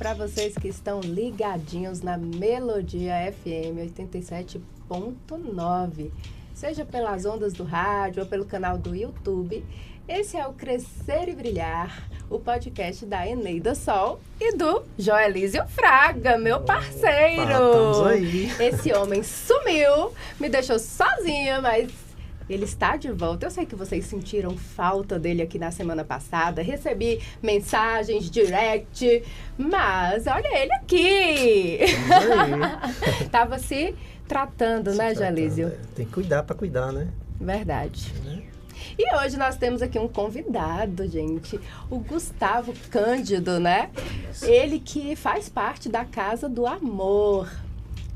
para vocês que estão ligadinhos na Melodia FM 87.9. Seja pelas ondas do rádio ou pelo canal do YouTube. Esse é o Crescer e Brilhar, o podcast da Eneida Sol e do Joelísio Fraga, meu parceiro. Estamos aí. Esse homem sumiu, me deixou sozinha, mas ele está de volta. Eu sei que vocês sentiram falta dele aqui na semana passada. Recebi mensagens, direct, mas olha ele aqui. Tava se tratando, né, Joelísio? Tem que cuidar para cuidar, né? Verdade. E hoje nós temos aqui um convidado, gente, o Gustavo Cândido, né? Ele que faz parte da Casa do Amor,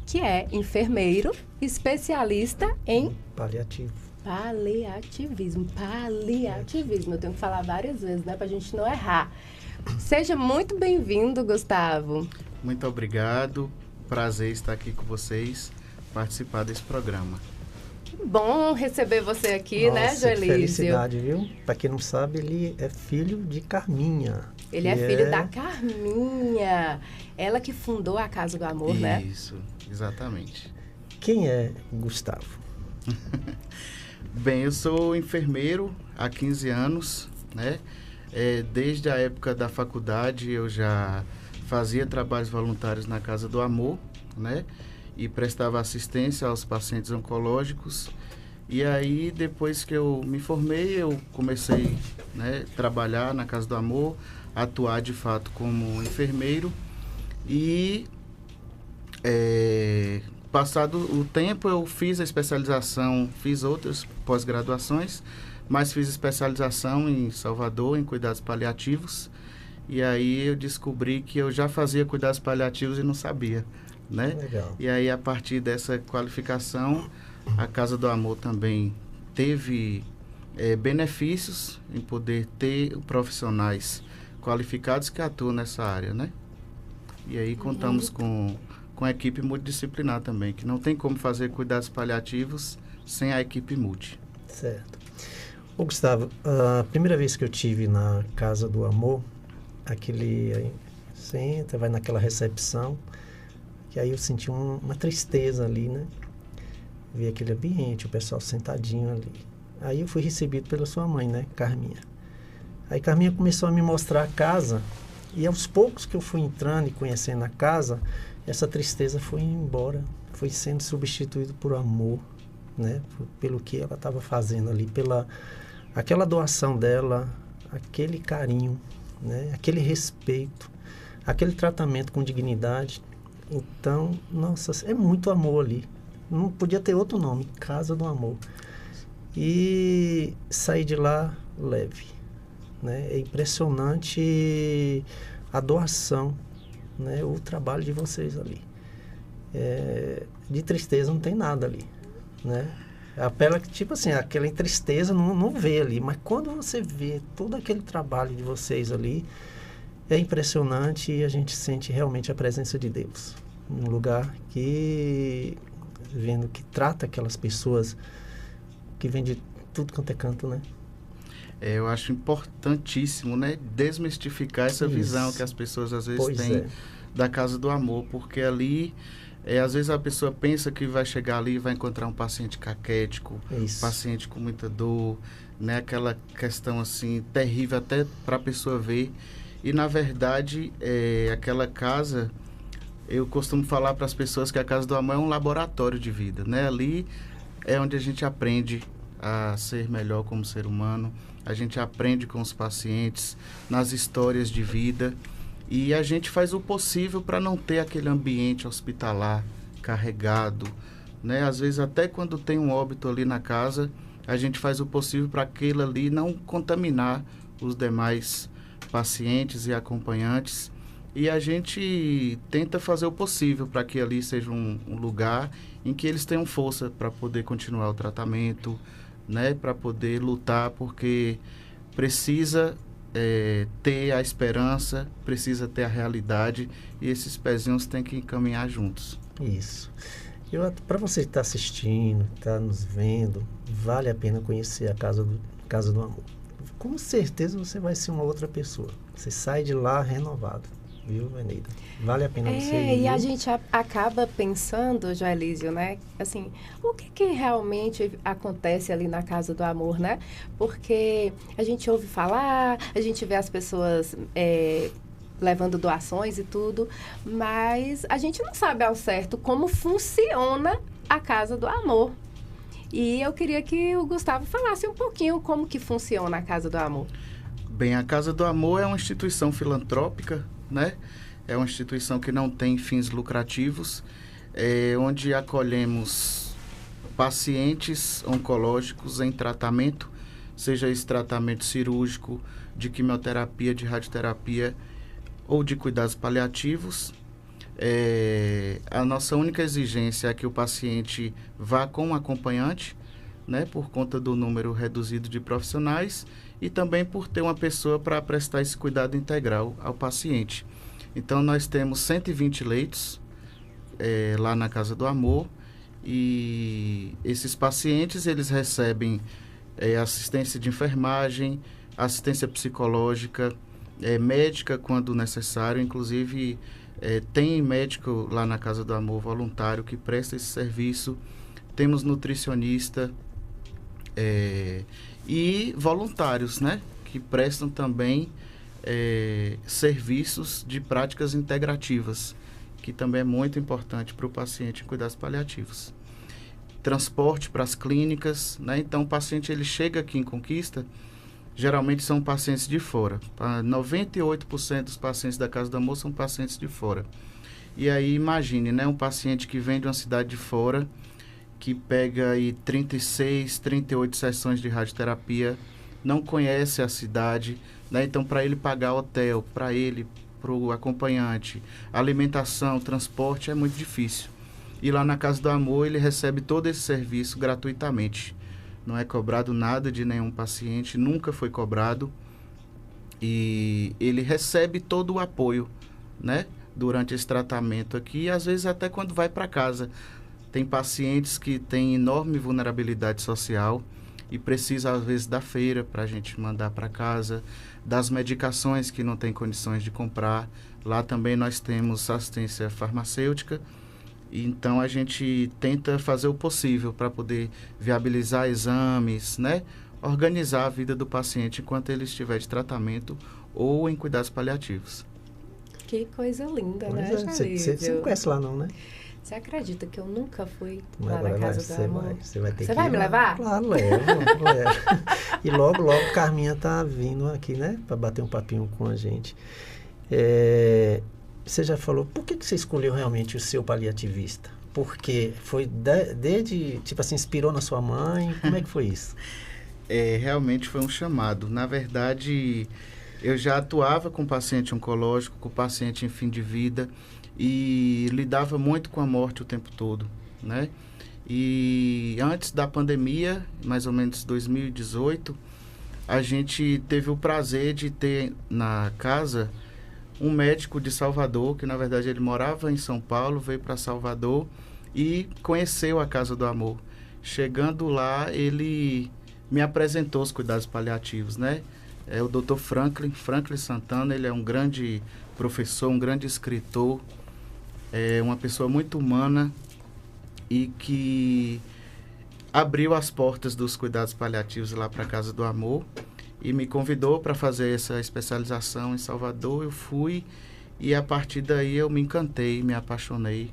que é enfermeiro, especialista em paliativismo. Eu tenho que falar várias vezes, né, pra gente não errar. Seja muito bem-vindo, Gustavo. Muito obrigado. Prazer estar aqui com vocês, participar desse programa. Que bom receber você aqui, né, Joelísio? Felicidade, viu? Para quem não sabe, ele é filho de Carminha. Ele é filho da Carminha. Ela que fundou a Casa do Amor, né? Isso, exatamente. Quem é Gustavo? Bem, eu sou enfermeiro há 15 anos, né? Desde a época da faculdade eu já fazia trabalhos voluntários na Casa do Amor, né? E prestava assistência aos pacientes oncológicos. E aí, depois que eu me formei, eu comecei, né, a trabalhar na Casa do Amor, atuar de fato como enfermeiro. E, passado o tempo, eu fiz a especialização, fiz outras pós-graduações, mas fiz especialização em Salvador, em cuidados paliativos. E aí eu descobri que eu já fazia cuidados paliativos e não sabia, né? Legal. E aí, a partir dessa qualificação, a Casa do Amor também teve benefícios em poder ter profissionais qualificados que atuam nessa área, né? E aí contamos com a equipe multidisciplinar também, que não tem como fazer cuidados paliativos sem a equipe multi. Certo. Ô, Gustavo, a primeira vez que eu tive na Casa do Amor, aí você entra, vai naquela recepção, que aí eu senti uma tristeza ali, né? Vi aquele ambiente, o pessoal sentadinho ali. Aí eu fui recebido pela sua mãe, né, Carminha. Aí Carminha começou a me mostrar a casa, e aos poucos que eu fui entrando e conhecendo a casa, essa tristeza foi embora, foi sendo substituído por amor, né? Pelo que ela estava fazendo ali, aquela doação dela, aquele carinho, né? Aquele respeito, aquele tratamento com dignidade. Então, nossa, é muito amor ali. Não podia ter outro nome, Casa do Amor. E saí de lá leve, né? É impressionante a doação, né? O trabalho de vocês ali. De tristeza não tem nada ali, né? Apela que, tipo assim, aquela tristeza não vê ali, mas quando você vê todo aquele trabalho de vocês ali, é impressionante e a gente sente realmente a presença de Deus. Um lugar que trata aquelas pessoas que vêm de tudo quanto é canto, né? Eu acho importantíssimo, né, desmistificar essa visão que as pessoas às vezes têm da Casa do Amor, porque ali, às vezes a pessoa pensa que vai chegar ali e vai encontrar um paciente caquético, paciente com muita dor, né, aquela questão assim terrível até para a pessoa ver. E, na verdade, aquela casa, eu costumo falar para as pessoas que a Casa do Amor é um laboratório de vida, né? Ali é onde a gente aprende a ser melhor como ser humano, a gente aprende com os pacientes, nas histórias de vida, e a gente faz o possível para não ter aquele ambiente hospitalar carregado, né? Às vezes, até quando tem um óbito ali na casa, a gente faz o possível para aquele ali não contaminar os demais pacientes e acompanhantes, e a gente tenta fazer o possível para que ali seja um lugar em que eles tenham força para poder continuar o tratamento, né, para poder lutar, porque precisa ter a esperança, precisa ter a realidade, e esses pezinhos têm que caminhar juntos. Isso. Para você que está assistindo, está nos vendo, vale a pena conhecer a Casa do Amor. Com certeza você vai ser uma outra pessoa. Você sai de lá renovado, viu, Eneida? Vale a pena você ir. E a gente acaba pensando, Joelísio, né? Assim, o que realmente acontece ali na Casa do Amor, né? Porque a gente ouve falar, a gente vê as pessoas levando doações e tudo, mas a gente não sabe ao certo como funciona a Casa do Amor. E eu queria que o Gustavo falasse um pouquinho como que funciona a Casa do Amor. Bem, a Casa do Amor é uma instituição filantrópica, né? É uma instituição que não tem fins lucrativos, onde acolhemos pacientes oncológicos em tratamento, seja esse tratamento cirúrgico, de quimioterapia, de radioterapia ou de cuidados paliativos. A nossa única exigência é que o paciente vá com um acompanhante, né, por conta do número reduzido de profissionais e também por ter uma pessoa para prestar esse cuidado integral ao paciente. Então, nós temos 120 leitos lá na Casa do Amor e esses pacientes, eles recebem assistência de enfermagem, assistência psicológica, médica quando necessário, inclusive tem médico lá na Casa do Amor voluntário que presta esse serviço, temos nutricionista e voluntários, né, que prestam também serviços de práticas integrativas, que também é muito importante para o paciente em cuidados paliativos. Transporte para as clínicas, né? Então o paciente ele chega aqui em Conquista, geralmente são pacientes de fora. 98% dos pacientes da Casa do Amor são pacientes de fora. E aí imagine, né, um paciente que vem de uma cidade de fora, que pega aí 36, 38 sessões de radioterapia, não conhece a cidade, né? Então para ele pagar hotel, para o acompanhante, alimentação, transporte é muito difícil. E lá na Casa do Amor ele recebe todo esse serviço gratuitamente. Não é cobrado nada de nenhum paciente, nunca foi cobrado. E ele recebe todo o apoio, né, durante esse tratamento aqui, e às vezes até quando vai para casa. Tem pacientes que têm enorme vulnerabilidade social e precisa às vezes da feira para a gente mandar para casa, das medicações que não tem condições de comprar. Lá também nós temos assistência farmacêutica. Então, a gente tenta fazer o possível para poder viabilizar exames, né? Organizar a vida do paciente enquanto ele estiver de tratamento ou em cuidados paliativos. Que coisa linda, né, Você não conhece lá não, né? Você acredita que eu nunca fui Mas lá na Casa do Amor? Você vai ter Você que vai me levar? Claro, levo. E logo, Carminha tá vindo aqui, né? Para bater um papinho com a gente. Você já falou, por que você escolheu realmente o seu paliativista? Porque foi desde, tipo assim, inspirou na sua mãe? Como é que foi isso? Realmente foi um chamado. Na verdade, eu já atuava com paciente oncológico, com paciente em fim de vida e lidava muito com a morte o tempo todo, né? E antes da pandemia, mais ou menos 2018, a gente teve o prazer de ter na casa um médico de Salvador, que na verdade ele morava em São Paulo, veio para Salvador e conheceu a Casa do Amor. Chegando lá, ele me apresentou os cuidados paliativos, né? É o Dr. Franklin Santana, ele é um grande professor, um grande escritor, é uma pessoa muito humana e que abriu as portas dos cuidados paliativos lá para a Casa do Amor e me convidou para fazer essa especialização em Salvador. Eu fui e a partir daí eu me encantei, me apaixonei,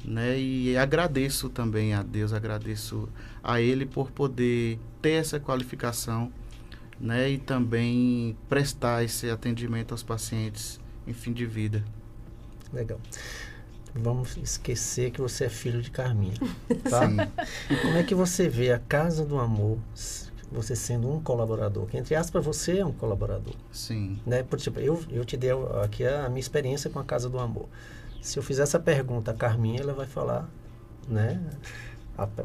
né? E agradeço também a Deus, agradeço a Ele por poder ter essa qualificação, né? E também prestar esse atendimento aos pacientes em fim de vida. Legal. Vamos esquecer que você é filho de Carminha, tá? Sim. Como é que você vê a Casa do Amor, você sendo um colaborador? Que, entre aspas, você é um colaborador. Sim. Né? Por tipo, eu te dei aqui a minha experiência com a Casa do Amor. Se eu fizer essa pergunta a Carminha, ela vai falar, né?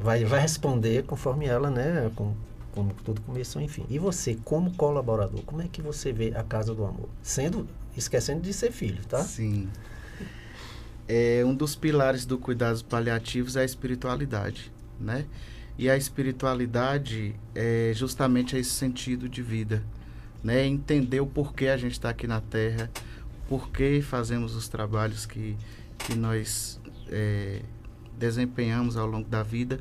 Vai responder conforme ela, né? Como tudo começou, enfim. E você, como colaborador, como é que você vê a Casa do Amor? Esquecendo de ser filho, tá? Sim. Um dos pilares do cuidados paliativos é a espiritualidade, né? E a espiritualidade é justamente esse sentido de vida, né? Entender o porquê a gente está aqui na Terra, por que fazemos os trabalhos que nós desempenhamos ao longo da vida.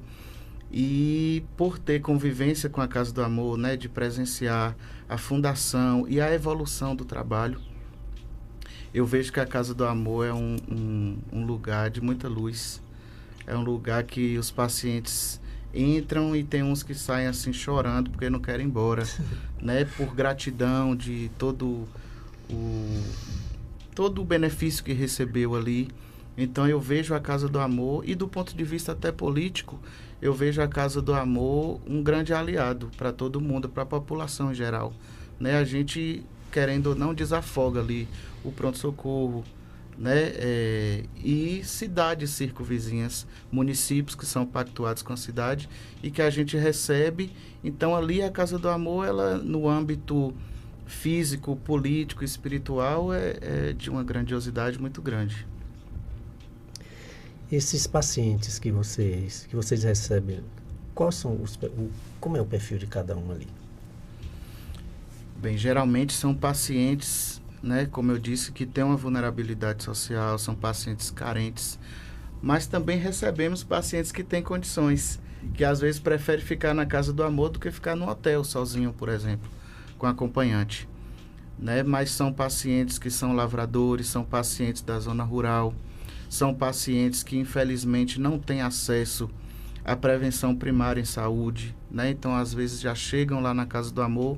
E por ter convivência com a Casa do Amor, né, de presenciar a fundação e a evolução do trabalho, eu vejo que a Casa do Amor é um lugar de muita luz. É um lugar que os pacientes entram e tem uns que saem assim chorando porque não querem ir embora, né, por gratidão de todo o benefício que recebeu ali. Então eu vejo a Casa do Amor, e do ponto de vista até político, eu vejo a Casa do Amor um grande aliado para todo mundo, para a população em geral, né? A gente, querendo ou não, desafoga ali o pronto-socorro, né? E cidades circunvizinhas, municípios que são pactuados com a cidade e que a gente recebe. Então ali a Casa do Amor, ela no âmbito físico, político, espiritual, é de uma grandiosidade muito grande. Esses pacientes que vocês recebem, como é o perfil de cada um ali? Bem, geralmente são pacientes, né, como eu disse, que têm uma vulnerabilidade social, são pacientes carentes, mas também recebemos pacientes que têm condições, que às vezes preferem ficar na Casa do Amor do que ficar no hotel sozinho, por exemplo, com acompanhante, né? Mas são pacientes que são lavradores, são pacientes da zona rural, são pacientes que infelizmente não têm acesso à prevenção primária em saúde, né? Então às vezes já chegam lá na Casa do Amor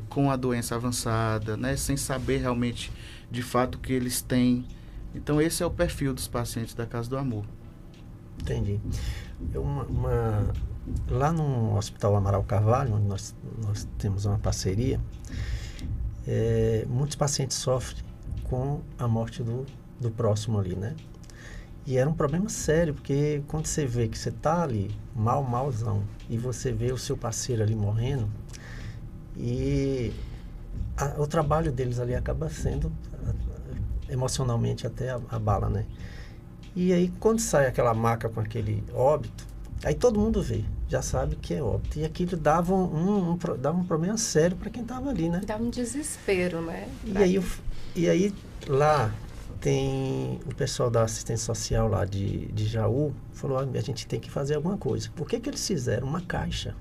com a doença avançada, né? Sem saber realmente de fato o que eles têm. Então esse é o perfil dos pacientes da Casa do Amor. Entendi. Lá no Hospital Amaral Carvalho, onde nós temos uma parceria, muitos pacientes sofrem com a morte do próximo ali, né? E era um problema sério, porque quando você vê que você está ali malzão e você vê o seu parceiro ali morrendo, e o trabalho deles ali acaba sendo emocionalmente até abala, né? E aí quando sai aquela maca com aquele óbito, aí todo mundo vê, já sabe que é óbito. E aquilo dava um problema sério para quem estava ali, né? Dá um desespero, né? E aí lá tem o pessoal da assistência social lá de Jaú, falou, a gente tem que fazer alguma coisa. Por que eles fizeram uma caixa?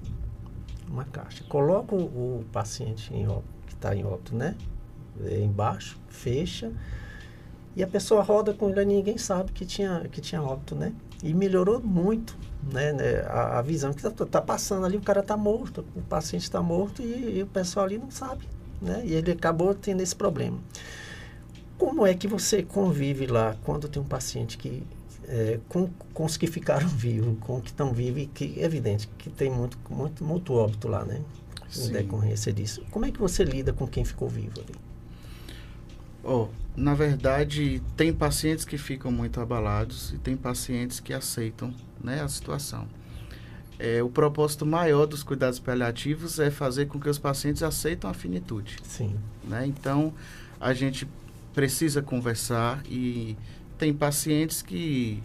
Uma caixa. Coloca o paciente que está em óbito, né? Embaixo, fecha, e a pessoa roda com ele, e ninguém sabe que tinha óbito, né? E melhorou muito, né? A visão que tá passando ali, o cara está morto, o paciente está morto e o pessoal ali não sabe, né? E ele acabou tendo esse problema. Como é que você convive lá quando tem um paciente com os que ficaram vivos, com os que estão vivos, e que é evidente que tem muito óbito lá, né? Em decorrência disso. Como é que você lida com quem ficou vivo ali? Na verdade, tem pacientes que ficam muito abalados e tem pacientes que aceitam, né, a situação. O propósito maior dos cuidados paliativos é fazer com que os pacientes aceitem a finitude. Sim. Né? Então, a gente precisa conversar, e tem pacientes que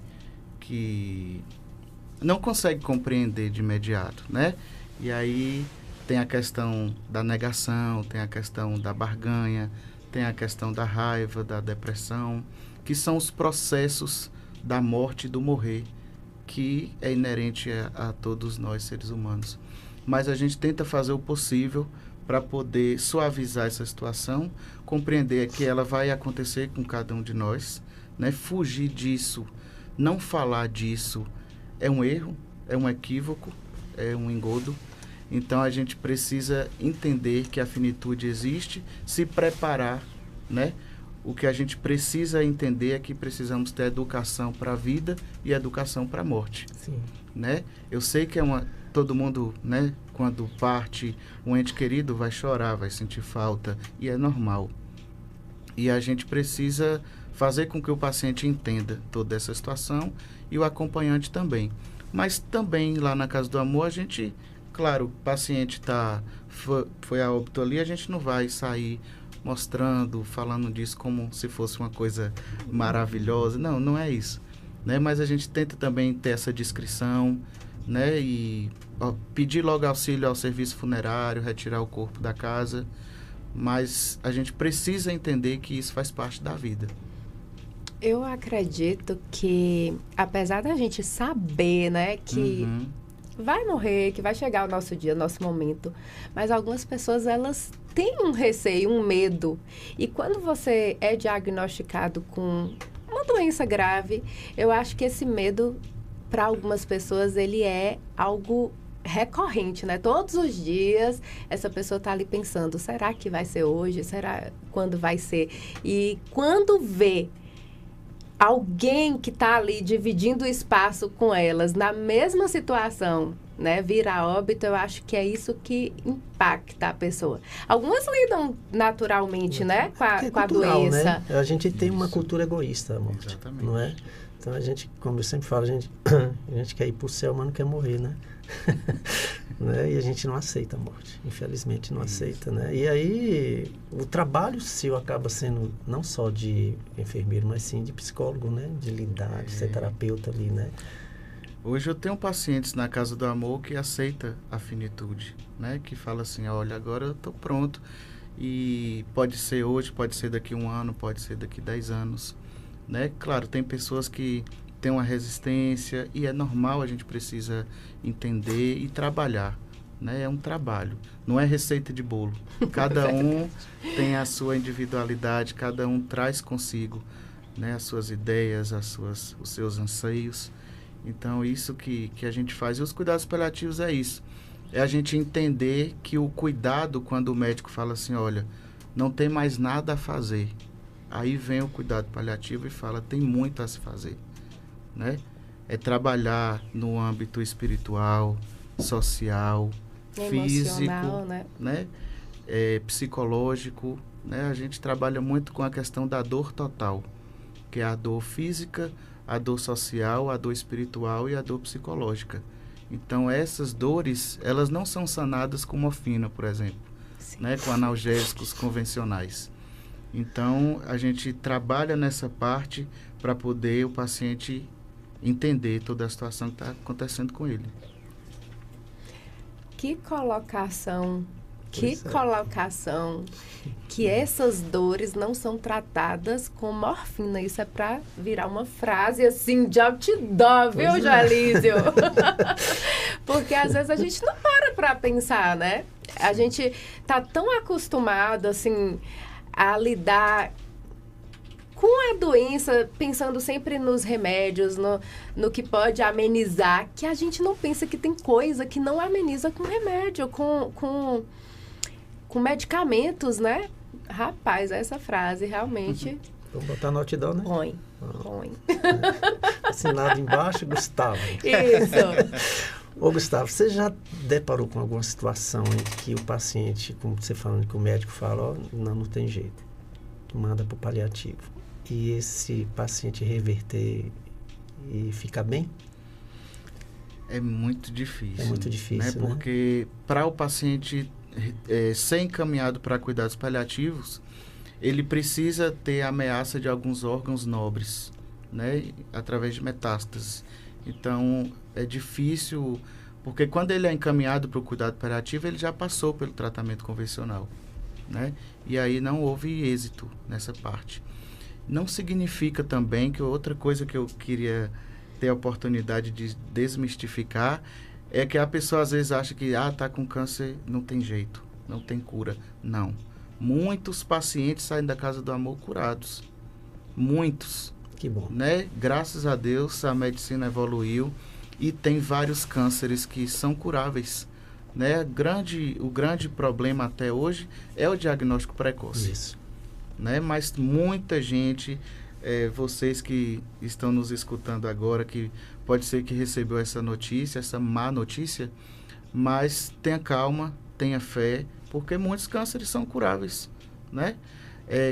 não conseguem compreender de imediato, né? E aí tem a questão da negação, tem a questão da barganha, tem a questão da raiva, da depressão, que são os processos da morte e do morrer, que é inerente a todos nós, seres humanos. Mas a gente tenta fazer o possível para poder suavizar essa situação, compreender que ela vai acontecer com cada um de nós, né? Fugir disso, não falar disso, é um erro, é um equívoco, é um engodo. Então a gente precisa entender que a finitude existe, se preparar, né? O que a gente precisa entender é que precisamos ter educação para a vida e educação para a morte. Sim. Né? Eu sei que todo mundo, né, quando parte um ente querido, vai chorar, vai sentir falta, e é normal. E a gente precisa fazer com que o paciente entenda toda essa situação, e o acompanhante também. Mas também lá na Casa do Amor, a gente, claro, o paciente foi a óbito ali, a gente não vai sair mostrando, falando disso como se fosse uma coisa maravilhosa. Não, não é isso, né? Mas a gente tenta também ter essa discrição, né? E pedir logo auxílio ao serviço funerário, retirar o corpo da casa. mas a gente precisa entender que isso faz parte da vida. Eu acredito que, apesar da gente saber, né, que vai morrer, que vai chegar o nosso dia, o nosso momento, mas algumas pessoas, elas têm um receio, um medo. E quando você é diagnosticado com uma doença grave, eu acho que esse medo, para algumas pessoas, ele é algo recorrente, né? Todos os dias, essa pessoa está ali pensando, será que vai ser hoje? Será quando vai ser? E quando vê alguém que está ali dividindo o espaço com elas na mesma situação, né, vir a óbito, eu acho que é isso que impacta a pessoa. Algumas lidam naturalmente, né, com a cultural, doença. Né? A gente tem uma cultura egoísta, a morte, exatamente, não é? Então a gente, como eu sempre falo, a gente quer ir para o céu, mas não quer morrer, né? Né? E a gente não aceita a morte, infelizmente não aceita, né? E aí o trabalho seu acaba sendo não só de enfermeiro, mas sim de psicólogo, né? De lidar, de ser terapeuta ali, né? Hoje eu tenho pacientes na Casa do Amor que aceita a finitude, né? Que fala assim, olha, agora eu estou pronto e pode ser hoje, pode ser daqui 1 ano, pode ser daqui 10 anos, né? Claro, tem pessoas que têm uma resistência e é normal, a gente precisa entender e trabalhar, né? É um trabalho, não é receita de bolo. Cada um tem a sua individualidade, cada um traz consigo, né? As suas ideias, os seus anseios. Então, isso que a gente faz. E os cuidados paliativos é isso. É a gente entender que o cuidado, quando o médico fala assim, olha, não tem mais nada a fazer. Aí vem o cuidado paliativo e fala, tem muito a se fazer, né? É trabalhar no âmbito espiritual, social, físico, né? Psicológico, né? A gente trabalha muito com a questão da dor total, que é a dor física, a dor social, a dor espiritual e a dor psicológica. Então, essas dores, elas não são sanadas com morfina, por exemplo, né? Com analgésicos convencionais. Então, a gente trabalha nessa parte para poder o paciente entender toda a situação que está acontecendo com ele. Que colocação, que essas dores não são tratadas com morfina. Isso é para virar uma frase assim de outdoor, viu, Joelísio? Porque às vezes a gente não para pensar, né? A gente tá tão acostumado, assim, a lidar com a doença, pensando sempre nos remédios, no que pode amenizar, que a gente não pensa que tem coisa que não ameniza com remédio, com medicamentos, né? Rapaz, essa frase realmente... Vamos botar no outdoor, né? Põe. Assinado embaixo, Gustavo. Isso. Ô, Gustavo, você já deparou com alguma situação em que o paciente, como você falando, que o médico fala, ó, não tem jeito, manda para o paliativo, e esse paciente reverter e ficar bem? É muito difícil. É muito difícil, né? Porque para o paciente ser encaminhado para cuidados paliativos, ele precisa ter a ameaça de alguns órgãos nobres, né? Através de metástase. Então, é difícil, porque quando ele é encaminhado para o cuidado paliativo, ele já passou pelo tratamento convencional, né? E aí não houve êxito nessa parte. Não significa também que outra coisa que eu queria ter a oportunidade de desmistificar é que a pessoa às vezes acha que tá com câncer, não tem jeito, não tem cura. Não. Muitos pacientes saem da Casa do Amor curados. Muitos. Que bom. Né? Graças a Deus a medicina evoluiu e tem vários cânceres que são curáveis, né? O grande problema até hoje é o diagnóstico precoce. Isso. Né? Mas muita gente, vocês que estão nos escutando agora, que pode ser que recebeu essa notícia, essa má notícia, mas tenha calma, tenha fé, porque muitos cânceres são curáveis, né?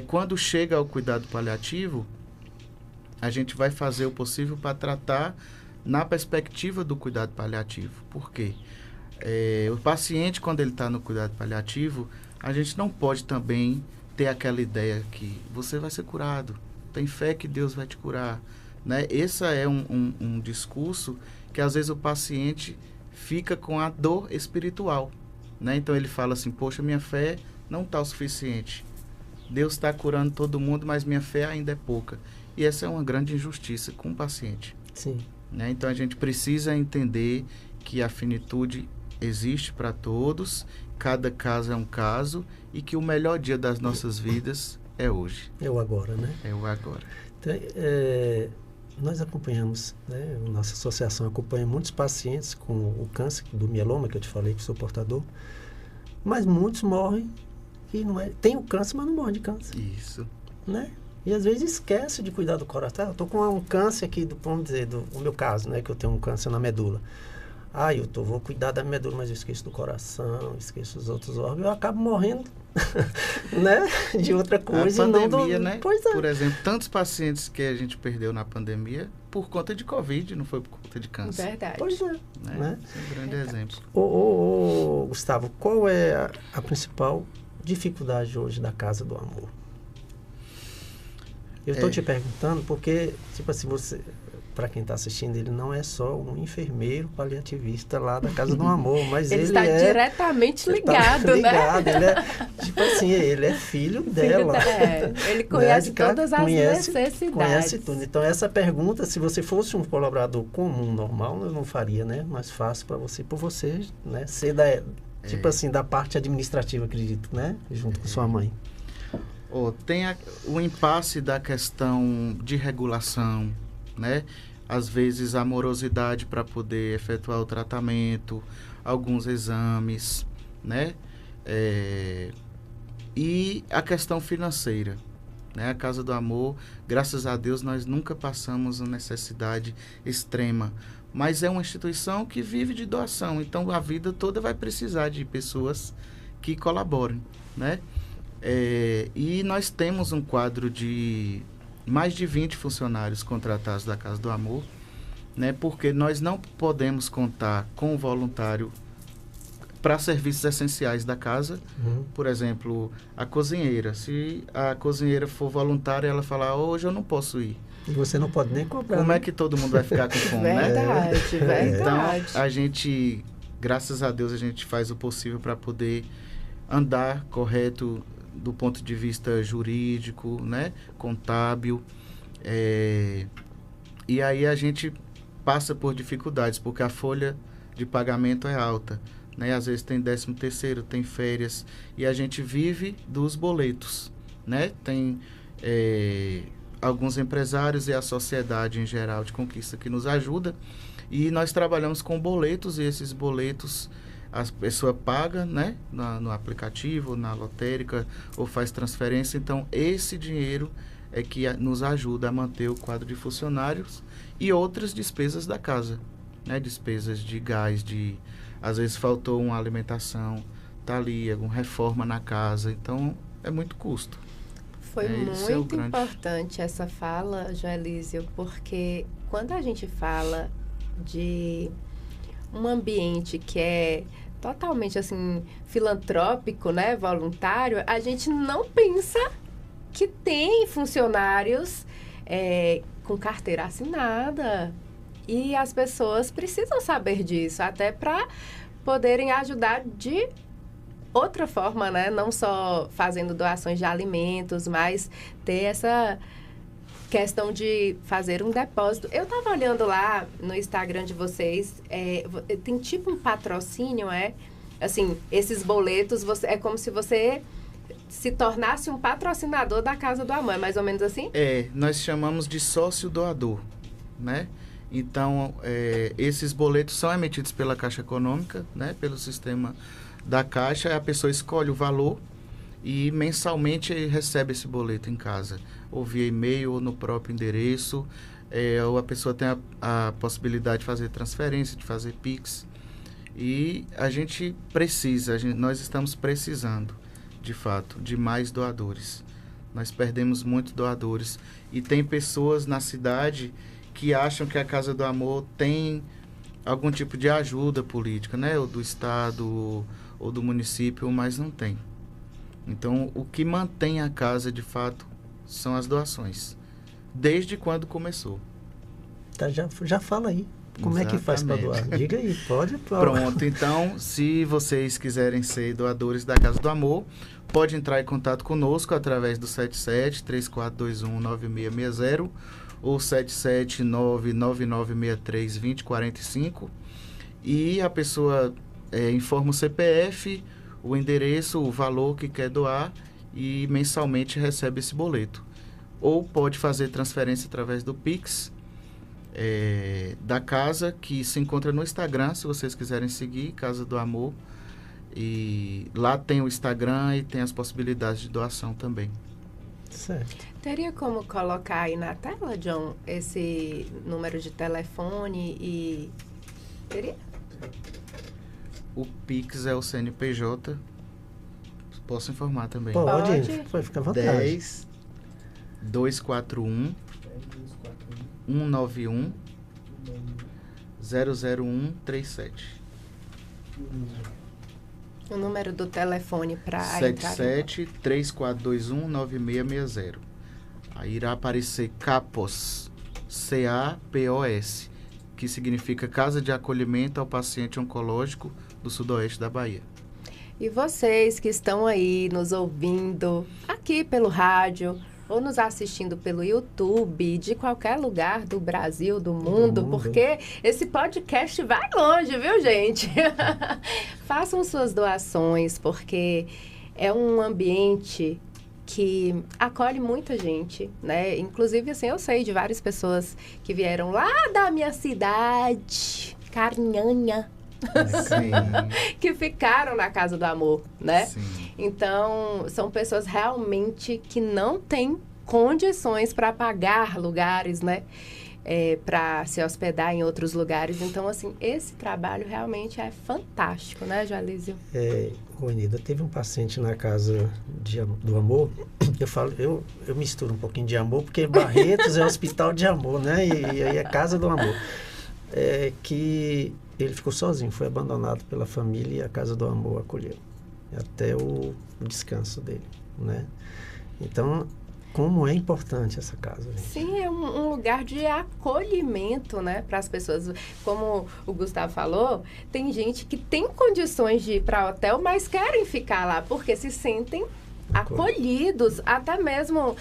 Quando chega ao cuidado paliativo, a gente vai fazer o possível para tratar na perspectiva do cuidado paliativo. Por quê? O paciente, quando ele está no cuidado paliativo, a gente não pode também ter aquela ideia que você vai ser curado, tem fé que Deus vai te curar, né? Esse é um discurso que às vezes o paciente fica com a dor espiritual, né? Então ele fala assim, poxa, minha fé não está o suficiente. Deus está curando todo mundo, mas minha fé ainda é pouca. E essa é uma grande injustiça com o paciente. Sim. Né? Então, a gente precisa entender que a finitude existe para todos, cada caso é um caso, e que o melhor dia das nossas vidas é hoje. É o agora, né? É o agora. Então, nós acompanhamos, né? A nossa associação acompanha muitos pacientes com o câncer do mieloma, que eu te falei que sou portador, mas muitos morrem que não é, tem o câncer, mas não morre de câncer. Isso. Né? E às vezes esquece de cuidar do coração. Eu estou com um câncer aqui, vamos dizer, o meu caso, né? Que eu tenho um câncer na medula. Vou cuidar da medula, mas eu esqueço do coração, esqueço os outros órgãos, eu acabo morrendo, né? De outra coisa. A pandemia, né? Pois é. Por exemplo, tantos pacientes que a gente perdeu na pandemia por conta de Covid, não foi por conta de câncer. Verdade. Pois é. Né? Esse é um grande exemplo. Gustavo, qual é a principal dificuldade hoje da Casa do Amor? Eu estou te perguntando porque, tipo assim, você, para quem está assistindo, ele não é só um enfermeiro paliativista lá da Casa do Amor, mas ele está diretamente ligado, né? Ele é, tipo assim, ele é filho dela. Ele conhece todas as necessidades. Conhece tudo. Então, essa pergunta, se você fosse um colaborador comum, normal, eu não faria, né? Mais fácil para você, por você, né? Ser tipo assim, da parte administrativa, acredito, né? Junto com sua mãe. Tem o impasse da questão de regulação, né? Às vezes a morosidade para poder efetuar o tratamento, alguns exames, né? E a questão financeira, né? A Casa do Amor, graças a Deus, nós nunca passamos uma necessidade extrema, mas é uma instituição que vive de doação, então a vida toda vai precisar de pessoas que colaborem, né? E nós temos um quadro de mais de 20 funcionários contratados da Casa do Amor, né? Porque nós não podemos contar com o voluntário para serviços essenciais da casa. Por exemplo, a cozinheira. Se a cozinheira for voluntária, ela falar, hoje eu não posso ir. E você não pode nem cobrar. Como é que todo mundo vai ficar com fome, verdade, né? Verdade. Então, a gente, graças a Deus, a gente faz o possível para poder andar correto do ponto de vista jurídico, né? Contábil. E aí a gente passa por dificuldades, porque a folha de pagamento é alta, né? Às vezes tem 13º, tem férias, e a gente vive dos boletos, né? Tem alguns empresários e a sociedade em geral de conquista que nos ajuda, e nós trabalhamos com boletos, e esses boletos a pessoa paga, né, no aplicativo, na lotérica, ou faz transferência. Então, esse dinheiro é que nos ajuda a manter o quadro de funcionários e outras despesas da casa, né, despesas de gás, às vezes faltou uma alimentação, tá ali, alguma reforma na casa, então é muito custo. Foi muito importante essa fala, Joelísio, porque quando a gente fala de um ambiente que é totalmente assim filantrópico, né, voluntário, a gente não pensa que tem funcionários com carteira assinada, e as pessoas precisam saber disso, até para poderem ajudar de outra forma, né, não só fazendo doações de alimentos, mas ter essa questão de fazer um depósito. Eu estava olhando lá no Instagram de vocês, tem tipo um patrocínio, assim, esses boletos, é como se você se tornasse um patrocinador da Casa do Amor, é mais ou menos assim? Nós chamamos de sócio doador, né? Então, esses boletos são emitidos pela Caixa Econômica, né? Pelo sistema da Caixa, a pessoa escolhe o valor e mensalmente recebe esse boleto em casa, ou via e-mail, ou no próprio endereço, ou a pessoa tem a possibilidade de fazer transferência, de fazer Pix. E a gente precisa, nós estamos precisando, de fato, de mais doadores. Nós perdemos muitos doadores. E tem pessoas na cidade que acham que a Casa do Amor tem algum tipo de ajuda política, né? Ou do Estado, ou do município, mas não tem. Então, o que mantém a casa, de fato, são as doações. Desde quando começou. Tá, já fala aí. Como é que faz para doar? Diga aí, pode. Pronto, então, se vocês quiserem ser doadores da Casa do Amor, pode entrar em contato conosco através do 77-3421-9660 ou 77999632045 e a pessoa informa o CPF, o endereço, o valor que quer doar e mensalmente recebe esse boleto. Ou pode fazer transferência através do Pix da casa, que se encontra no Instagram, se vocês quiserem seguir, Casa do Amor. E lá tem o Instagram e tem as possibilidades de doação também. Certo. Teria como colocar aí na tela, John, esse número de telefone e... Teria? O Pix é o CNPJ. Posso informar também. Pode ficar à vontade. 10 241 191 00137. O número do telefone para 77-3421-9660. Aí irá aparecer CAPOS, C-A-P-O-S, que significa Casa de Acolhimento ao Paciente Oncológico do Sudoeste da Bahia. E vocês que estão aí nos ouvindo aqui pelo rádio ou nos assistindo pelo YouTube, de qualquer lugar do Brasil, do mundo, porque esse podcast vai longe, viu, gente? Façam suas doações, porque é um ambiente que acolhe muita gente, né? Inclusive, assim, eu sei de várias pessoas que vieram lá da minha cidade, Carinhanha, que ficaram na Casa do Amor, né? Sim. Então, são pessoas realmente que não têm condições para pagar lugares, né? Para se hospedar em outros lugares. Então, assim, esse trabalho realmente é fantástico, né, Jalísio? Juanida, teve um paciente na Casa do Amor. Eu misturo um pouquinho de amor, porque Barretos é hospital de amor, né? E aí é Casa do Amor. Que ele ficou sozinho, foi abandonado pela família e a Casa do Amor acolheu até o descanso dele, né? Então, como é importante essa casa, gente. Sim, é um lugar de acolhimento, né, para as pessoas. Como o Gustavo falou, tem gente que tem condições de ir para hotel, mas querem ficar lá porque se sentem acolhidos, até mesmo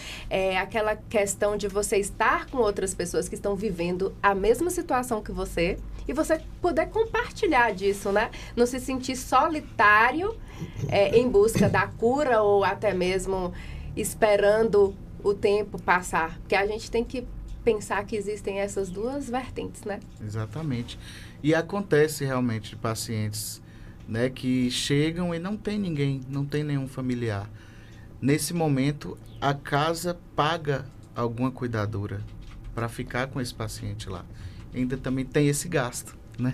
aquela questão de você estar com outras pessoas que estão vivendo a mesma situação que você e você poder compartilhar disso, né? Não se sentir solitário em busca da cura ou até mesmo esperando o tempo passar, porque a gente tem que pensar que existem essas duas vertentes, né? Exatamente. E acontece realmente de pacientes, né, que chegam e não tem ninguém, não tem nenhum familiar. Nesse momento, a casa paga alguma cuidadora para ficar com esse paciente lá. Ainda também tem esse gasto, né?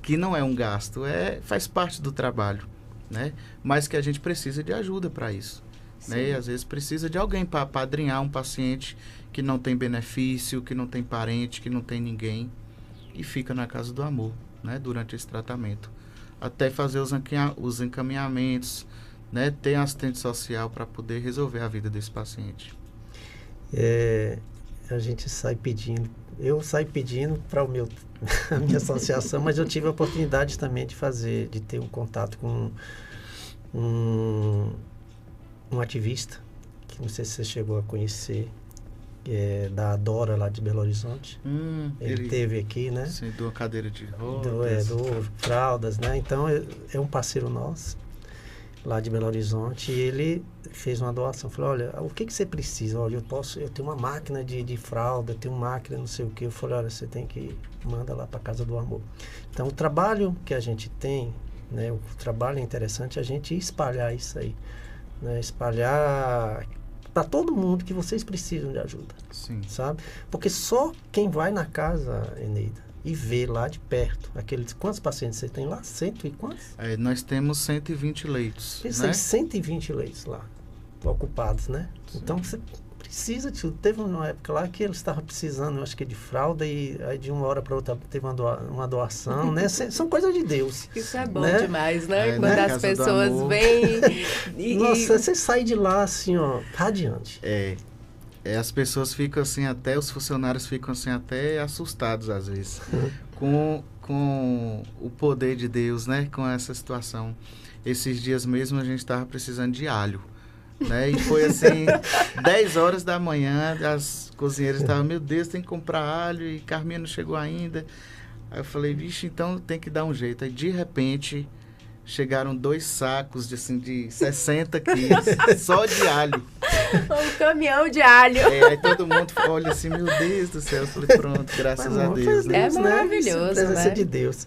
Que não é um gasto, faz parte do trabalho, né? Mas que a gente precisa de ajuda para isso, né? E às vezes precisa de alguém para apadrinhar um paciente que não tem benefício, que não tem parente, que não tem ninguém e fica na Casa do Amor, né? Durante esse tratamento. Até fazer os encaminhamentos, né, ter assistente social para poder resolver a vida desse paciente. A gente sai pedindo, eu saio pedindo para a minha associação, mas eu tive a oportunidade também de ter um contato com um ativista, que não sei se você chegou a conhecer, da Adora lá de Belo Horizonte. Ele teve aqui, né? Sim, do cadeira de rodas. Do fraldas, né? Então, é um parceiro nosso lá de Belo Horizonte, e ele fez uma doação. Falou, olha, o que você precisa? Olha, eu tenho uma máquina de fralda, eu tenho uma máquina não sei o que. Eu falei, olha, você tem que manda lá para Casa do Amor. Então, o trabalho que a gente tem, né, o trabalho é interessante a gente espalhar isso aí, né, espalhar para todo mundo que vocês precisam de ajuda. Sim. Sabe? Porque só quem vai na casa, Eneida, e vê lá de perto, quantos pacientes você tem lá? Cento e quantos? Nós temos 120 leitos. Pensa né? em 120 leitos lá, ocupados, né? Sim. Então, você precisa de tudo. Teve uma época lá que eles estavam precisando, eu acho que de fralda, e aí de uma hora para outra teve uma doação, né? São coisas de Deus. Isso é bom, né? demais, né? Quando né? as pessoas vêm... Nossa, você sai de lá assim, ó, radiante. As pessoas ficam assim, os funcionários ficam assim até assustados às vezes, com o poder de Deus, né? Com essa situação. Esses dias mesmo a gente estava precisando de alho, né? E foi assim, 10 horas da manhã, as cozinheiras estavam, meu Deus, tem que comprar alho e Carminha não chegou ainda. Aí eu falei, vixe, então tem que dar um jeito. Aí de repente chegaram 2 sacos de 60 quilos só de alho. Um caminhão de alho. Aí todo mundo olha assim, meu Deus do céu. Eu falei, pronto, graças a Deus. Né? É maravilhoso, né? Presença né? de Deus.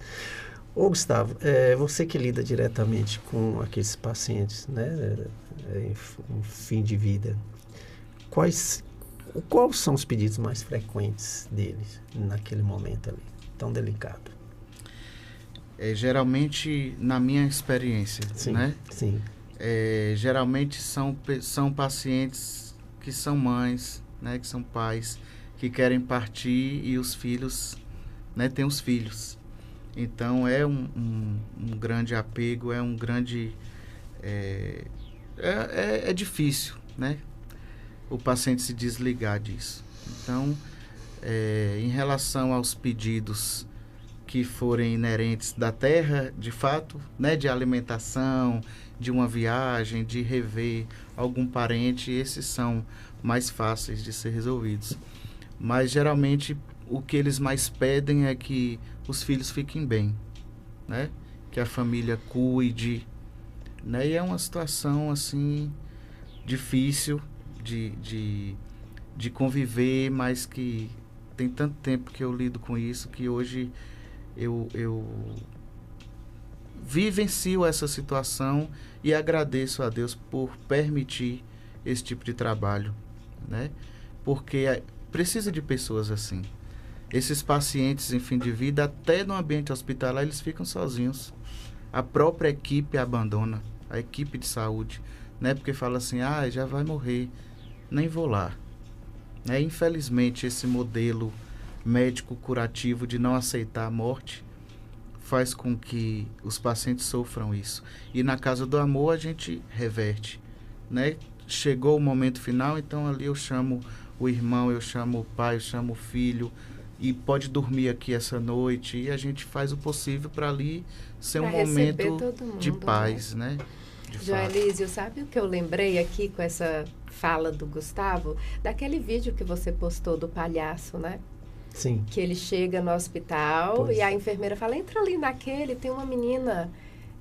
Ô, Gustavo, você que lida diretamente com aqueles pacientes, né, em fim de vida, quais são os pedidos mais frequentes deles naquele momento ali, tão delicado? Geralmente, na minha experiência, sim, né? Sim. Geralmente são pacientes que são mães, né? Que são pais, que querem partir e os filhos, né? Têm os filhos. Então, é um grande apego, é um grande... É difícil, né? O paciente se desligar disso. Então, em relação aos pedidos que forem inerentes da terra, de fato, né, de alimentação, de uma viagem, de rever algum parente, esses são mais fáceis de ser resolvidos. Mas, geralmente, o que eles mais pedem é que os filhos fiquem bem, né? Que a família cuide, né? E é uma situação, assim, difícil de conviver, mas que tem tanto tempo que eu lido com isso, que hoje eu vivencio essa situação e agradeço a Deus por permitir esse tipo de trabalho, né? Porque precisa de pessoas assim. Esses pacientes em fim de vida, até no ambiente hospitalar, eles ficam sozinhos. A própria equipe abandona, a equipe de saúde, né? Porque fala assim, já vai morrer, nem vou lá. Né? Infelizmente, esse modelo médico curativo de não aceitar a morte faz com que os pacientes sofram isso. E na Casa do Amor a gente reverte, né? Chegou o momento final, então ali eu chamo o irmão, eu chamo o pai, eu chamo o filho, e pode dormir aqui essa noite, e a gente faz o possível para ali ser um momento mundo, de paz, né? Joelísio, sabe o que eu lembrei aqui com essa fala do Gustavo? Daquele vídeo que você postou do palhaço, né? Sim. Que ele chega no hospital e a enfermeira fala, entra ali naquele, tem uma menina,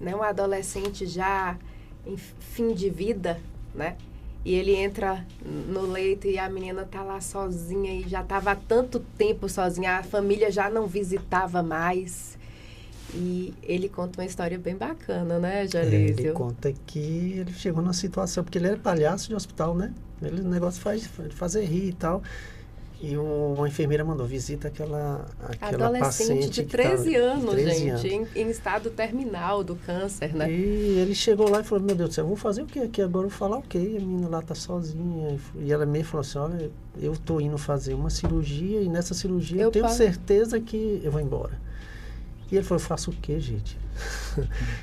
né, um adolescente já em fim de vida, né? E ele entra no leito e a menina tá lá sozinha e já estava há tanto tempo sozinha, a família já não visitava mais. E ele conta uma história bem bacana, né, Joelísio? Ele conta que ele chegou numa situação, porque ele era palhaço de hospital, né? Ele, o negócio fazer rir e tal. E uma enfermeira mandou, visita aquela adolescente de 13 anos, 13 gente, anos. Em estado terminal do câncer, né? E ele chegou lá e falou, meu Deus do céu, vamos fazer o quê aqui agora? Eu vou falar o quê? A menina lá tá sozinha. E ela meio falou assim, olha, eu tô indo fazer uma cirurgia e nessa cirurgia eu tenho certeza que eu vou embora. E ele falou, faço o quê, gente?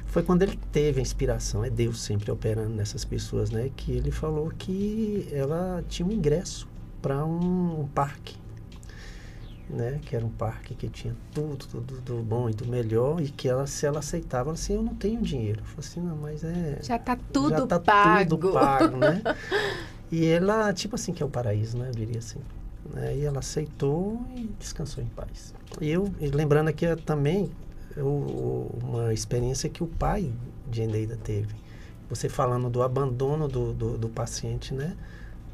Foi quando ele teve a inspiração, é Deus sempre operando nessas pessoas, né? Que ele falou que ela tinha um ingresso para um parque, né? Que era um parque que tinha tudo do bom e do melhor, e que ela, se ela aceitava, ela assim, eu não tenho dinheiro. Eu falei assim, não, mas já tá tudo tudo pago, né? E ela, tipo assim, que é o paraíso, né? Eu diria assim. Né? E ela aceitou e descansou em paz. E lembrando aqui também uma experiência que o pai de Eneida teve. Você falando do abandono do paciente, né?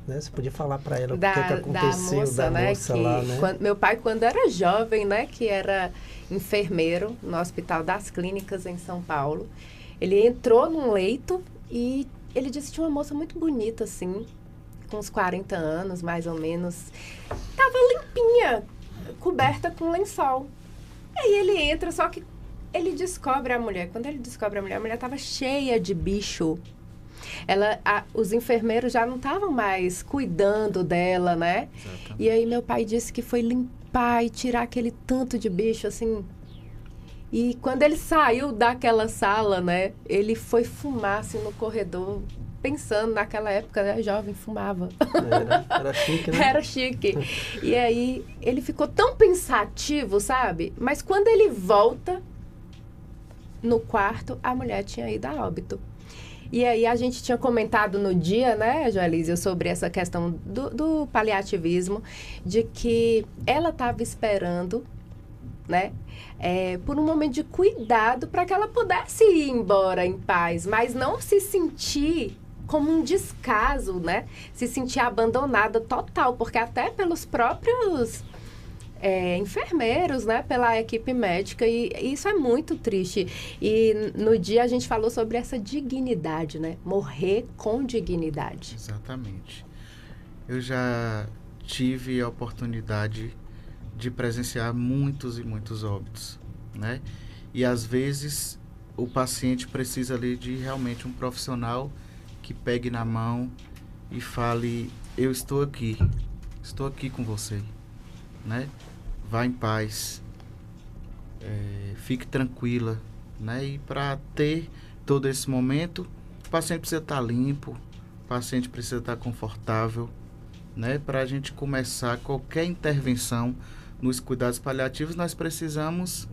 Você podia falar para ela o que aconteceu da moça lá, né? Meu pai, quando era jovem, né? Que era enfermeiro no Hospital das Clínicas em São Paulo. Ele entrou num leito e ele disse que tinha uma moça muito bonita, assim, com uns 40 anos, mais ou menos. Tava limpinha, coberta com lençol. Aí ele entra, só que ele descobre a mulher. Quando ele descobre a mulher estava cheia de bicho. Os enfermeiros já não estavam mais cuidando dela, né? Exatamente. E aí meu pai disse que foi limpar e tirar aquele tanto de bicho, assim. E quando ele saiu daquela sala, né? Ele foi fumar, assim, no corredor, pensando, naquela época, né, jovem, fumava. Era chique, né? Era chique. E aí, ele ficou tão pensativo, sabe? Mas quando ele volta no quarto, a mulher tinha ido a óbito. E aí, a gente tinha comentado no dia, né, Joelísio, sobre essa questão do paliativismo, de que ela estava esperando, né, por um momento de cuidado para que ela pudesse ir embora em paz, mas não se sentir como um descaso, né? Se sentir abandonada total, porque até pelos próprios enfermeiros, né? Pela equipe médica, e isso é muito triste. E no dia a gente falou sobre essa dignidade, né? Morrer com dignidade. Exatamente. Eu já tive a oportunidade de presenciar muitos e muitos óbitos, né? E às vezes o paciente precisa ali de realmente um profissional que pegue na mão e fale: eu estou aqui com você, né? Vá em paz, fique tranquila, né? E para ter todo esse momento, o paciente precisa estar limpo, o paciente precisa estar confortável, né? Para a gente começar qualquer intervenção nos cuidados paliativos, nós precisamos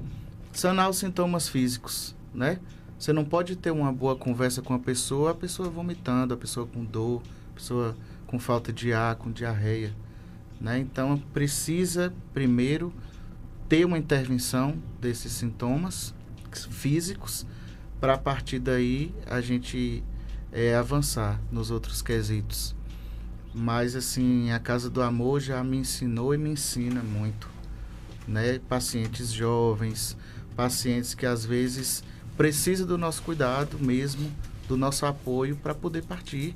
sanar os sintomas físicos, né? Você não pode ter uma boa conversa com a pessoa vomitando, a pessoa com dor, a pessoa com falta de ar, com diarreia, né? Então, precisa primeiro ter uma intervenção desses sintomas físicos para a partir daí a gente avançar nos outros quesitos. Mas, assim, a Casa do Amor já me ensinou e me ensina muito, né? Pacientes jovens, pacientes que às vezes precisam do nosso cuidado mesmo, do nosso apoio para poder partir,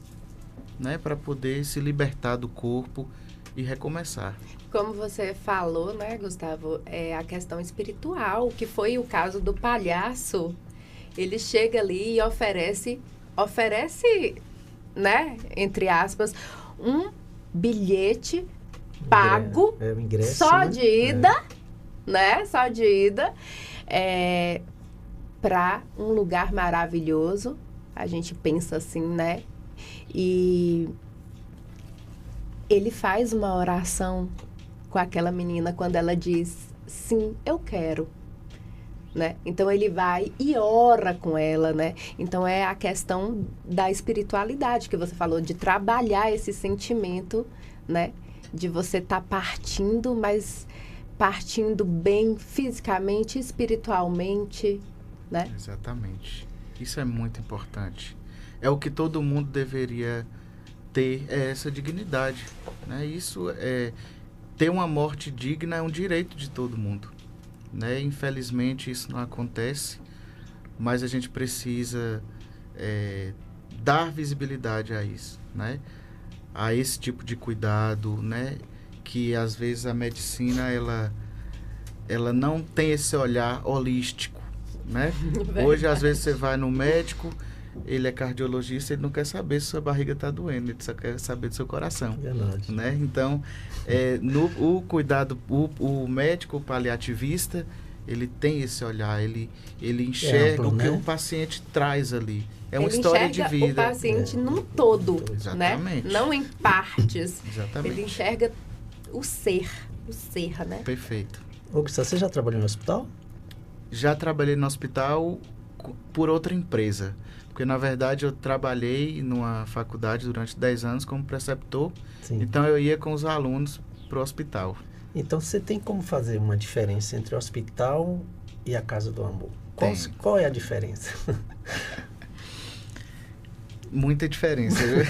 né? Para poder se libertar do corpo e recomeçar. Como você falou, né, Gustavo, a questão espiritual, que foi o caso do palhaço. Ele chega ali e oferece, né, entre aspas, um bilhete pago, o ingresso, só né? de ida, né? Só de ida, para um lugar maravilhoso. A gente pensa assim, né? E ele faz uma oração com aquela menina quando ela diz: sim, eu quero. Né? Então ele vai e ora com ela, né? Então é a questão da espiritualidade que você falou, de trabalhar esse sentimento, né? De você estar partindo, mas partindo bem fisicamente, espiritualmente, né? Exatamente. Isso é muito importante. É o que todo mundo deveria ter, essa dignidade, né? Isso ter uma morte digna é um direito de todo mundo, né? Infelizmente isso não acontece, mas a gente precisa dar visibilidade a isso, né? A esse tipo de cuidado, né? Que às vezes a medicina ela não tem esse olhar holístico, né? Hoje às vezes você vai no médico, ele é cardiologista, ele não quer saber se sua barriga está doendo, ele só quer saber do seu coração. Verdade. Né? Então, o cuidado, o médico paliativista, ele tem esse olhar, ele enxerga amplo, o que né? o paciente traz ali. É uma Ele história de enxerga vida. o paciente num todo, Exatamente. né? Não em partes. Exatamente. Ele enxerga o ser, né? Perfeito. Ô, Gustavo, você já trabalhou no hospital? Já trabalhei no hospital por outra empresa. Porque, na verdade, eu trabalhei numa faculdade durante 10 anos como preceptor. Sim. Então, eu ia com os alunos para o hospital. Então, você tem como fazer uma diferença entre o hospital e a Casa do Amor? Qual é a diferença? Muita diferença, viu?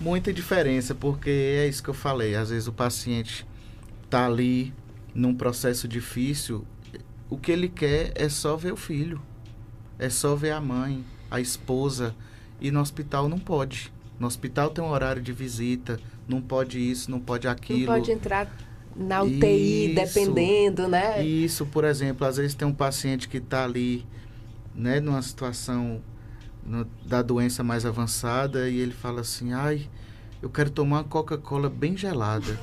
Muita diferença, porque é isso que eu falei. Às vezes o paciente está ali num processo difícil, o que ele quer é só ver o filho. É só ver a mãe, a esposa, e no hospital não pode. No hospital tem um horário de visita, não pode isso, não pode aquilo. Não pode entrar na UTI, dependendo, né? Isso, por exemplo, às vezes tem um paciente que está ali, né, numa situação da doença mais avançada, e ele fala assim: ai, eu quero tomar uma Coca-Cola bem gelada.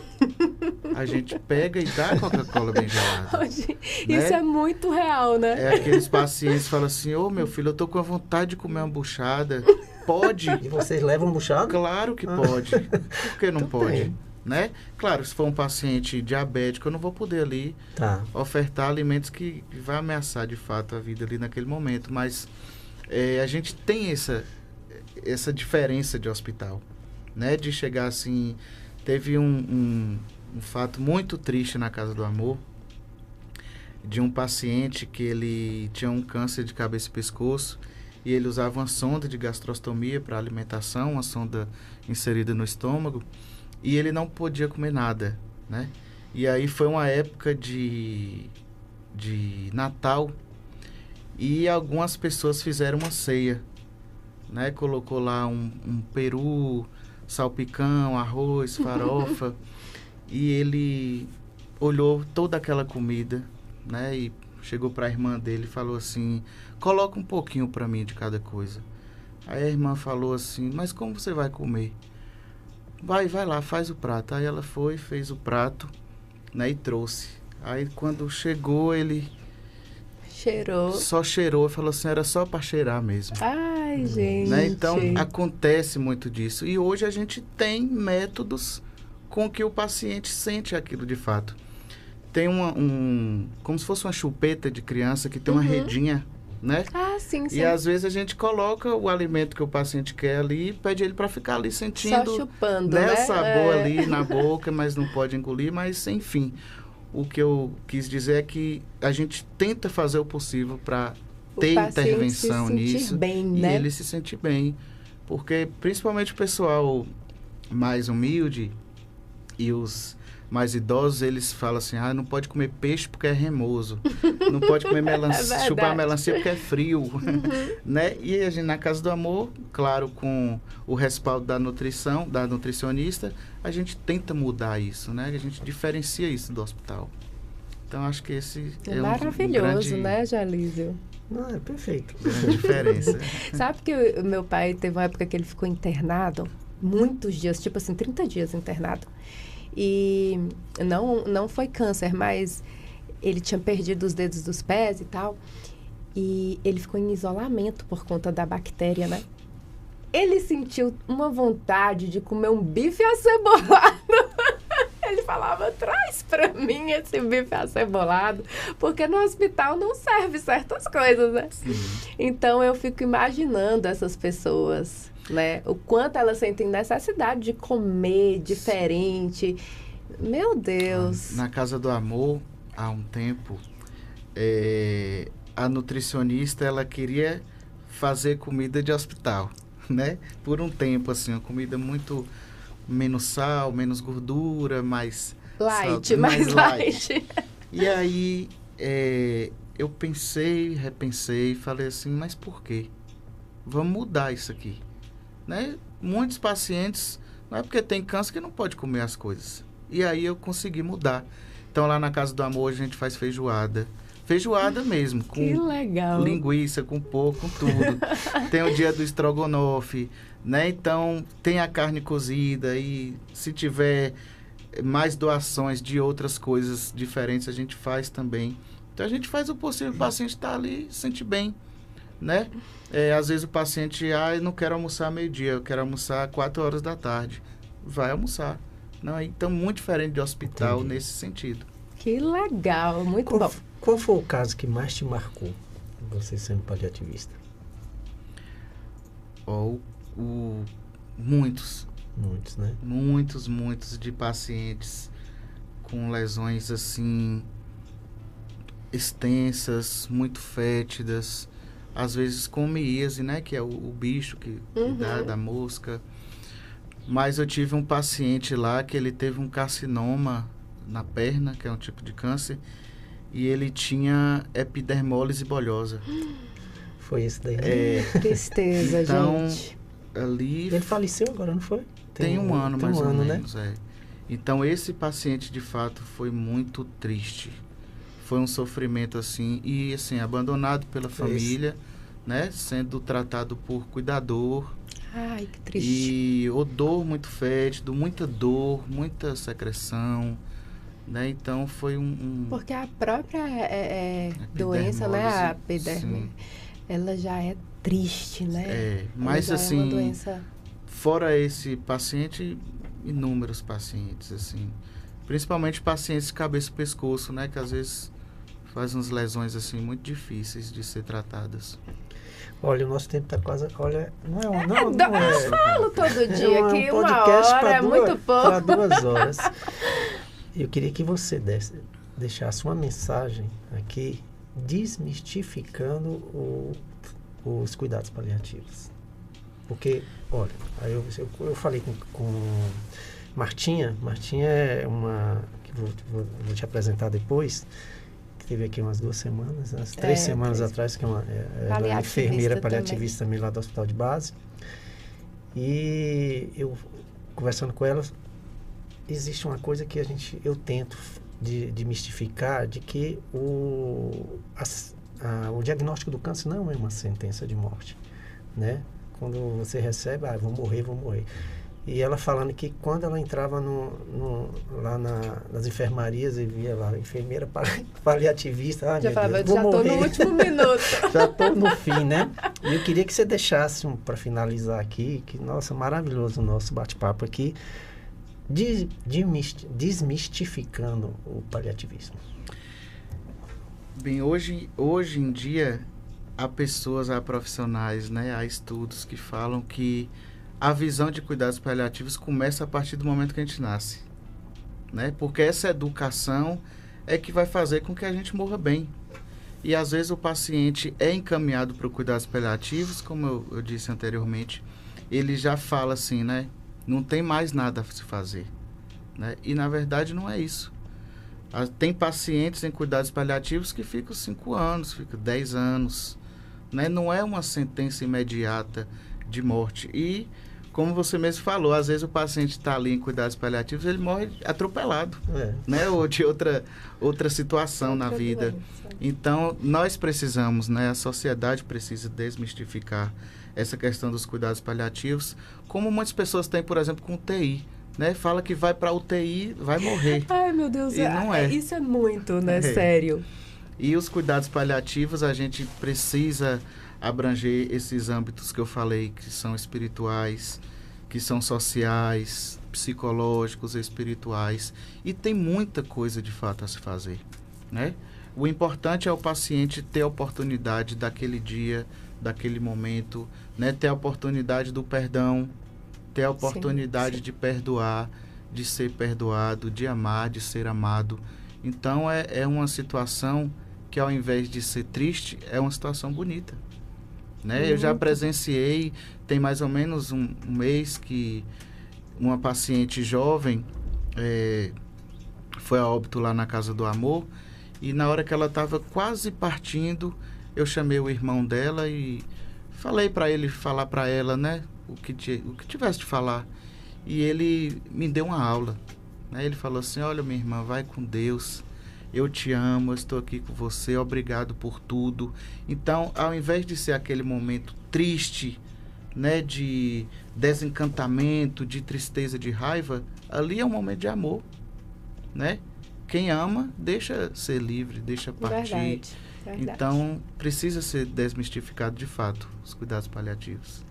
a gente pega e dá Coca-Cola bem gelada. Isso é muito real, né? É aqueles pacientes que falam assim, ô meu filho, eu tô com a vontade de comer uma buchada. Pode? E vocês levam buchada? Claro que pode. Por que não pode? Bem. Né? Claro, se for um paciente diabético, eu não vou poder ali ofertar alimentos que vai ameaçar de fato a vida ali naquele momento. Mas a gente tem essa diferença de hospital, né? De chegar assim... Teve um fato muito triste na Casa do Amor, de um paciente que ele tinha um câncer de cabeça e pescoço e ele usava uma sonda de gastrostomia para alimentação, uma sonda inserida no estômago, e ele não podia comer nada, né? E aí foi uma época de Natal e algumas pessoas fizeram uma ceia, né? Colocou lá um peru, salpicão, arroz, farofa, e ele olhou toda aquela comida, né? E chegou para a irmã dele e falou assim, coloca um pouquinho para mim de cada coisa. Aí a irmã falou assim, mas como você vai comer? Vai lá, faz o prato. Aí ela foi, fez o prato, né? E trouxe. Aí quando chegou, ele... Só cheirou e falou assim, era só para cheirar mesmo. Ai, gente. Né? Então, acontece muito disso. E hoje a gente tem métodos com que o paciente sente aquilo de fato. Tem como se fosse uma chupeta de criança que tem uma redinha, né? Ah, sim. E às vezes a gente coloca o alimento que o paciente quer ali e pede ele para ficar ali sentindo... Só chupando, né? O sabor ali na boca, mas não pode engolir, mas enfim... O que eu quis dizer é que a gente tenta fazer o possível para ter intervenção nisso bem, e né? ele se sentir bem. Porque principalmente o pessoal mais humilde e os mais idosos, eles falam assim, não pode comer peixe porque é remoso, não pode comer chupar melancia porque é frio, né? E a gente na Casa do Amor, claro, com o respaldo da nutrição, da nutricionista, a gente tenta mudar isso, né? A gente diferencia isso do hospital. Então, acho que esse é maravilhoso, né, Jalísio? Não, é perfeito. Grande diferença. Sabe que o meu pai teve uma época que ele ficou internado, muitos dias, tipo assim, 30 dias internado. E não foi câncer, mas ele tinha perdido os dedos dos pés e tal. E ele ficou em isolamento por conta da bactéria, né? Ele sentiu uma vontade de comer um bife acebolado. Ele falava, traz pra mim esse bife acebolado, porque no hospital não serve certas coisas, né? Sim. Então, eu fico imaginando essas pessoas, né? O quanto elas sentem necessidade de comer diferente. Meu Deus! Na Casa do Amor, há um tempo, a nutricionista, ela queria fazer comida de hospital, né? Por um tempo, assim, uma comida muito menos sal, menos gordura, mais light. E aí, eu pensei, repensei, falei assim, mas por quê? Vamos mudar isso aqui, né? Muitos pacientes, não é porque tem câncer que não pode comer as coisas. E aí eu consegui mudar. Então, lá na Casa do Amor, a gente faz feijoada. Feijoada mesmo, com linguiça, com porco, com tudo. Tem o dia do estrogonofe, né? Então, tem a carne cozida e se tiver mais doações de outras coisas diferentes, a gente faz também. Então, a gente faz o possível, o paciente está ali, se sente bem, né? Às vezes o paciente, eu não quero almoçar meio-dia, eu quero almoçar 4 horas da tarde. Vai almoçar. Não, então, muito diferente de hospital. Entendi. Nesse sentido. Que legal, muito bom. Qual foi o caso que mais te marcou, você sendo paliativista? Muitos. Muitos, né? Muitos de pacientes com lesões, assim, extensas, muito fétidas, às vezes com miíase, né? Que é o bicho que dá da mosca. Mas eu tive um paciente lá que ele teve um carcinoma na perna, que é um tipo de câncer, e ele tinha epidermólise bolhosa. Foi isso daí. Tristeza, então, gente. Ali... Ele faleceu agora, não foi? Tem um ano, mais ou menos, né? Então, esse paciente, de fato, foi muito triste. Foi um sofrimento, assim, e, assim, abandonado pela família, né? Sendo tratado por cuidador. Ai, que triste. E odor muito fétido, muita dor, muita secreção, né? Então foi Porque a própria doença, né? A epiderme, ela já é triste, né? Mas assim, é uma doença... fora esse paciente, inúmeros pacientes, assim, principalmente pacientes de cabeça e pescoço, né? Que às vezes faz umas lesões assim muito difíceis de ser tratadas. Olha, o nosso tempo está quase... Olha, não é... Eu falo todo dia que um uma podcast hora é muito pouco. Para 2 horas. Eu queria que você deixasse uma mensagem aqui desmistificando os cuidados paliativos. Porque, olha, aí eu falei com Martinha. Martinha é uma... que vou te apresentar depois... Teve aqui umas 2 semanas, umas 3 semanas atrás, que ela é enfermeira paliativista também lá do Hospital de Base. E eu, conversando com ela, existe uma coisa que eu tento de mistificar, de que o diagnóstico do câncer não é uma sentença de morte, né? Quando você recebe, vou morrer. E ela falando que quando ela entrava lá nas enfermarias e via lá, enfermeira paliativista, já falava, já estou no último minuto. Já estou no fim, né? E eu queria que você deixasse, para finalizar aqui, que, nossa, maravilhoso o nosso bate-papo aqui, desmistificando o paliativismo. Bem, hoje em dia, há profissionais, né? Há estudos que falam que a visão de cuidados paliativos começa a partir do momento que a gente nasce, né? Porque essa educação é que vai fazer com que a gente morra bem. E às vezes o paciente é encaminhado para cuidados paliativos, como eu disse anteriormente, ele já fala assim, né? Não tem mais nada a se fazer, né? E na verdade não é isso. Tem pacientes em cuidados paliativos que ficam 5 anos, ficam 10 anos, né? Não é uma sentença imediata de morte. E como você mesmo falou, às vezes o paciente está ali em cuidados paliativos, ele morre atropelado, né? Ou de outra situação na vida. Doença. Então, nós precisamos, né? A sociedade precisa desmistificar essa questão dos cuidados paliativos, como muitas pessoas têm, por exemplo, com UTI, né? Fala que vai para UTI, vai morrer. Ai, meu Deus, e não é. Isso é muito, né? Sério. E os cuidados paliativos, a gente precisa abranger esses âmbitos que eu falei, que são espirituais, que são sociais, psicológicos, espirituais. E tem muita coisa, de fato, a se fazer, né? O importante é o paciente ter a oportunidade daquele dia, daquele momento, né? Ter a oportunidade do perdão, ter a oportunidade de perdoar, de ser perdoado, de amar, de ser amado. Então, é uma situação que, ao invés de ser triste, é uma situação bonita. Né? Eu já presenciei, tem mais ou menos um mês, que uma paciente jovem foi a óbito lá na Casa do Amor, e na hora que ela estava quase partindo, eu chamei o irmão dela e falei para ele falar para ela, né, o que tivesse de falar. E ele me deu uma aula, né? Ele falou assim: olha, minha irmã, vai com Deus. Eu te amo, eu estou aqui com você, obrigado por tudo. Então, ao invés de ser aquele momento triste, né, de desencantamento, de tristeza, de raiva, ali é um momento de amor, né? Quem ama, deixa ser livre, deixa partir. Verdade. Então, precisa ser desmistificado de fato, os cuidados paliativos.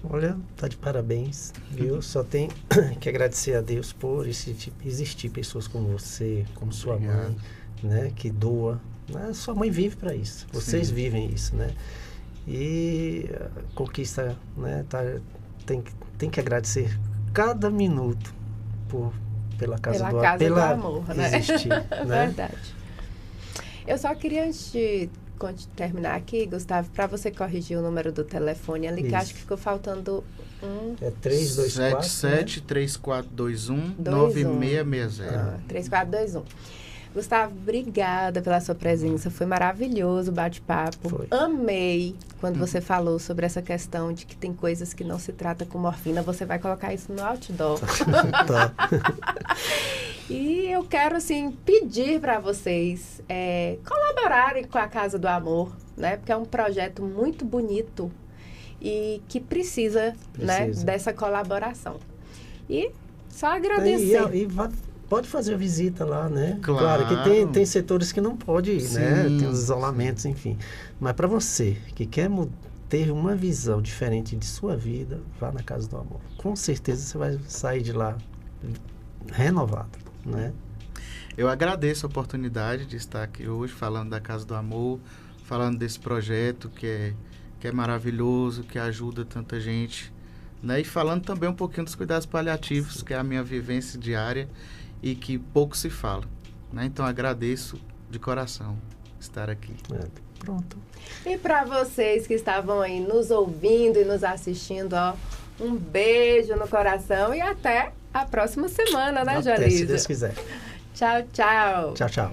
Olha, tá de parabéns, viu? Só tem que agradecer a Deus por existir pessoas como você, como sua mãe, né? Que doa. Né? Sua mãe vive para isso. Vocês vivem isso, né? E a conquista, né? Tem que agradecer cada minuto pela Casa do Amor, né? Existir, né? Verdade. Eu só queria, antes de terminar aqui, Gustavo, para você corrigir o número do telefone ali, que acho que ficou faltando um... É 324, 77-3421-9660. 3421. Gustavo, obrigada pela sua presença. Foi maravilhoso o bate-papo. Amei quando você falou sobre essa questão de que tem coisas que não se trata com morfina. Você vai colocar isso no outdoor. Tá. E eu quero, assim, pedir para vocês colaborarem com a Casa do Amor, né? Porque é um projeto muito bonito e que precisa. Né, dessa colaboração. E só agradecer. pode fazer a visita lá, né? Claro. Que tem setores que não pode ir, né? Tem os isolamentos, sim. enfim. Mas para você que quer ter uma visão diferente de sua vida, vá na Casa do Amor. Com certeza você vai sair de lá renovado, né? Eu agradeço a oportunidade de estar aqui hoje falando da Casa do Amor, falando desse projeto que é maravilhoso, que ajuda tanta gente, né? E falando também um pouquinho dos cuidados paliativos, que é a minha vivência diária e que pouco se fala, né? Então agradeço de coração estar aqui. Pronto. E para vocês que estavam aí nos ouvindo e nos assistindo, ó, um beijo no coração e até a próxima semana, né, Jonísio? Se Deus quiser. Tchau, tchau. Tchau, tchau.